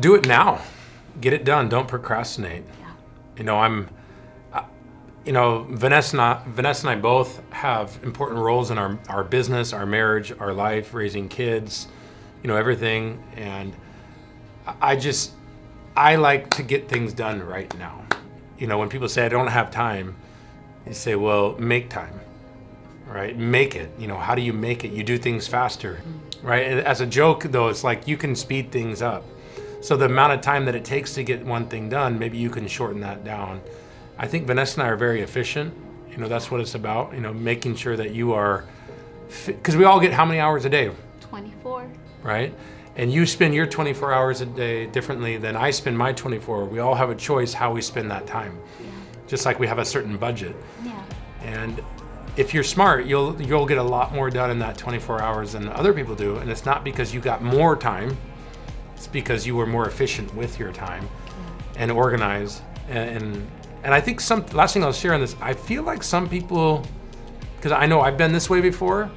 Do it now. Get it done. Don't procrastinate. Yeah. You know, Vanessa and I both have important roles in our business, our marriage, our life, raising kids, everything. And I like to get things done right now. When people say I don't have time, you say, well, make time, right? Make it. How do you make it? You do things faster, right? And as a joke, though, it's like you can speed things up. So the amount of time that it takes to get one thing done, maybe you can shorten that down. I think Vanessa and I are very efficient. That's what it's about, making sure that you are, because we all get how many hours a day? 24. Right? And you spend your 24 hours a day differently than I spend my 24. We all have a choice how we spend that time. Yeah. Just like we have a certain budget. Yeah. And if you're smart, you'll get a lot more done in that 24 hours than other people do. And it's not because you got more time. It's because you were more efficient with your time and organized. And I think last thing I'll share on this, I feel like some people, because I know I've been this way before,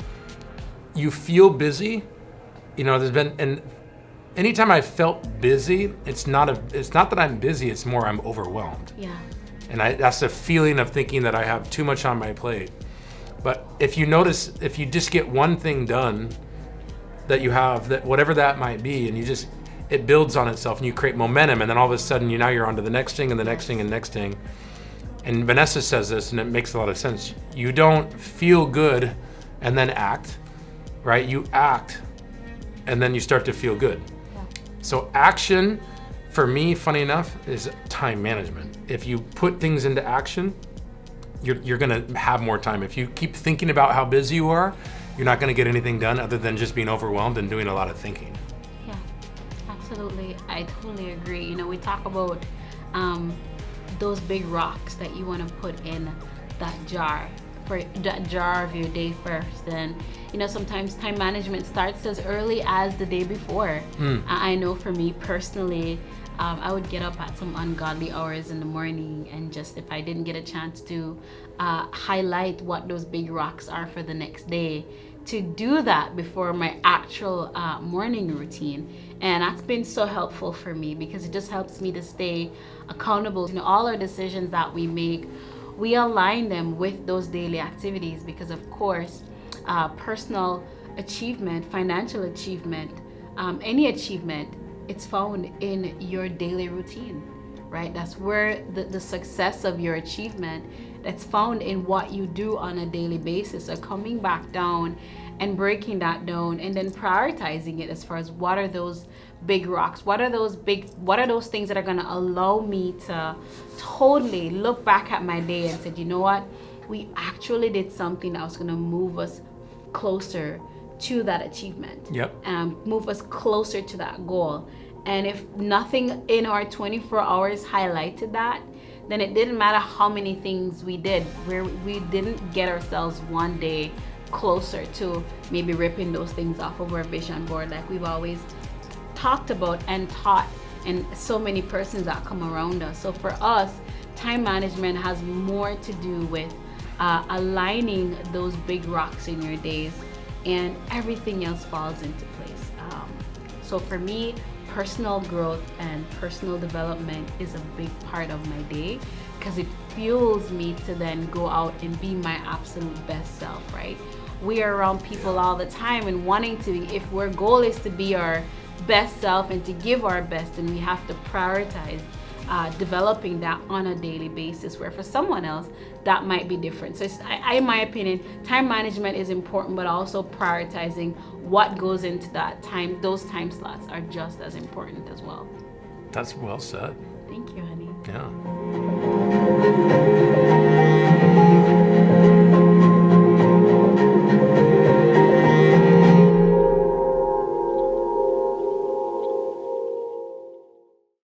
you feel busy. And anytime I felt busy, it's not that I'm busy, it's more I'm overwhelmed. Yeah. And that's the feeling of thinking that I have too much on my plate. But if you notice, if you just get one thing done that you have, that whatever that might be, and it builds on itself and you create momentum, and then all of a sudden now you're on to the next thing and the next thing and the next thing. And Venessa says this, and it makes a lot of sense. You don't feel good and then act, right? You act and then you start to feel good. Yeah. So action, for me, funny enough, is time management. If you put things into action, you're gonna have more time. If you keep thinking about how busy you are, you're not gonna get anything done other than just being overwhelmed and doing a lot of thinking. Yeah, absolutely. I totally agree. We talk about those big rocks that you want to put in that jar of your day first. And sometimes time management starts as early as the day before. I know for me personally, I would get up at some ungodly hours in the morning, and just if I didn't get a chance to highlight what those big rocks are for the next day, to do that before my actual morning routine. And that's been so helpful for me, because it just helps me to stay accountable. All our decisions that we make, we align them with those daily activities, because of course, personal achievement, financial achievement, any achievement, it's found in your daily routine, right? That's where the success of your achievement, that's found in what you do on a daily basis. So coming back down and breaking that down, and then prioritizing it as far as what are those big rocks, what are those things that are going to allow me to totally look back at my day and say, you know what, we actually did something that was going to move us closer to that achievement. Yep. Move us closer to that goal. And if nothing in our 24 hours highlighted that, then it didn't matter how many things we did, where we didn't get ourselves one day closer to maybe ripping those things off of our vision board, like we've always talked about and taught, and so many persons that come around us. So for us, time management has more to do with aligning those big rocks in your days, and everything else falls into place. So for me, personal growth and personal development is a big part of my day, because it fuels me to then go out and be my absolute best self, right? We are around people all the time and wanting to, if our goal is to be our best self and to give our best, and we have to prioritize developing that on a daily basis, where for someone else that might be different. So in my opinion, time management is important, but also prioritizing what goes into that time, those time slots are just as important as well. That's well said. Thank you, honey. Yeah.